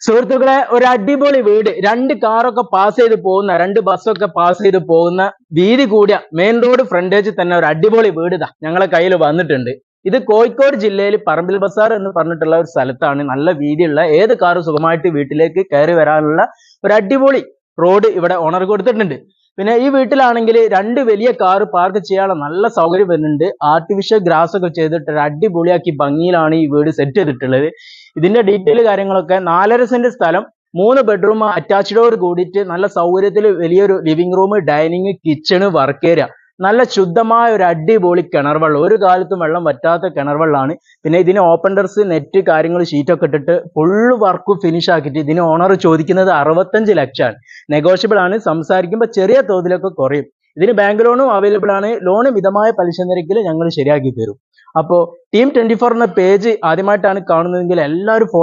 സുഹൃത്തുക്കളെ, ഒരു അടിപൊളി വീട്, രണ്ട് കാറൊക്കെ പാസ് ചെയ്ത് പോകുന്ന, രണ്ട് ബസ്സൊക്കെ പാസ് ചെയ്ത് പോകുന്ന വീതി കൂടിയ മെയിൻ റോഡ് ഫ്രണ്ടേജ് തന്നെ ഒരു അടിപൊളി വീട് ഇതാ ഞങ്ങളെ കയ്യിൽ വന്നിട്ടുണ്ട്. ഇത് കോഴിക്കോട് ജില്ലയിൽ പറമ്പിൽ ബസാർ എന്ന് പറഞ്ഞിട്ടുള്ള ഒരു സ്ഥലത്താണ്. നല്ല വീതിയുള്ള ഏത് കാറും സുഖമായിട്ട് വീട്ടിലേക്ക് കയറി വരാനുള്ള ഒരു അടിപൊളി റോഡ് ഇവിടെ ഓണർ കൊടുത്തിട്ടുണ്ട്. പിന്നെ ഈ വീട്ടിലാണെങ്കിൽ രണ്ട് വലിയ കാറ് പാർക്ക് ചെയ്യാനുള്ള നല്ല സൗകര്യം വരുന്നുണ്ട്. ആർട്ടിഫിഷ്യൽ ഗ്രാസ് ഒക്കെ ചെയ്തിട്ട് ഒരു അടിപൊളിയാക്കി ഭംഗിയിലാണ് ഈ വീട് സെറ്റ് ചെയ്തിട്ടുള്ളത്. ഇതിന്റെ ഡീറ്റെയിൽ കാര്യങ്ങളൊക്കെ 4.5 സെന്റ് സ്ഥലം, 3 ബെഡ്റൂം അറ്റാച്ച്ഡോട് കൂടിയിട്ട് നല്ല സൗകര്യത്തിൽ വലിയൊരു living room, dining, kitchen, work area, നല്ല ശുദ്ധമായ ഒരു അടിപൊളി കിണർ വെള്ളം, ഒരു കാലത്തും വെള്ളം വറ്റാത്ത കിണർ വെള്ളമാണ്. പിന്നെ ഇതിന് ഓപ്പൺ ടെറസ്, നെറ്റ് കാര്യങ്ങൾ, ഷീറ്റൊക്കെ ഇട്ടിട്ട് ഫുള്ള് വർക്ക് ഫിനിഷ് ആക്കിയിട്ട് ഇതിന് ഓണർ ചോദിക്കുന്നത് 65 ലക്ഷമാണ്. നെഗോഷ്യബിൾ ആണ്, സംസാരിക്കുമ്പോൾ ചെറിയ തോതിലൊക്കെ കുറയും. ഇതിന് ബാങ്ക് ലോണും അവൈലബിൾ ആണ്. ലോണ് മിതമായ പലിശ നിരക്കിൽ ഞങ്ങൾ ശരിയാക്കി തരും. അപ്പോൾ ടീം 24 എന്ന പേജ് ആദ്യമായിട്ടാണ് കാണുന്നതെങ്കിൽ എല്ലാവരും ഫോളോ